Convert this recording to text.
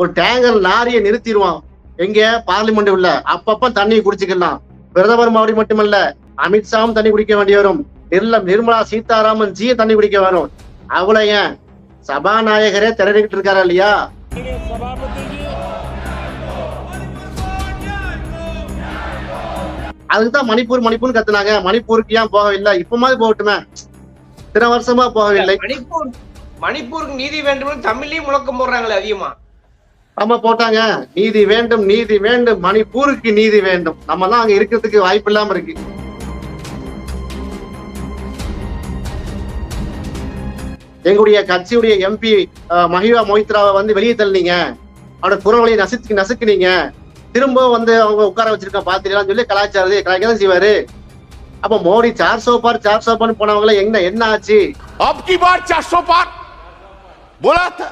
ஒரு டேங்கர் லாரியை நிறுத்திடுவான் எங்க பார்லிமெண்ட் உள்ள, அப்பப்ப தண்ணி குடிச்சுக்கலாம். பிரதமர் மோடி மட்டுமல்ல, அமித்ஷாவும் தண்ணி குடிக்க வேண்டி வரும், நிர்மலா சீதாராமன் ஜிய தண்ணி குடிக்க வரும். அவ்வளவு ஏன் சபாநாயகரே திரடிக்கிட்டு இருக்காரா இல்லையா? அதுக்குதான் மணிப்பூர் கத்துனாங்க. மணிப்பூருக்கு ஏன் போகவில்லை? இப்ப மாதிரி போகட்டுமே, இத்தனை வருஷமா போகவில்லை. மணிப்பூருக்கு நீதி வேண்டும் தமிழ்லயும் முழக்கம் போடுறாங்களே அதிகமா. ஆமா போட்டாங்க, நீதி வேண்டும் நீதி வேண்டும், மணிப்பூருக்கு நீதி வேண்டும். நம்ம தான் அங்க இருக்கிறதுக்கு வாய்ப்பு இல்லாம இருக்கு. எங்களுடைய கட்சியுடைய எம்பி மஹிவா மொய்த்ராவை வந்து வெளியே தள்ளினீங்க, அவனோட குரல்களை நசுக்குனீங்க, திரும்ப வந்து அவங்க உட்கார வச்சிருக்க பாத்திரம் சொல்லி கலாய்ச்சாரு செய்வாரு. அப்ப மோடி 400 பார் போனவங்கள என்ன ஆச்சு? अब की बार 400 पार बोला था।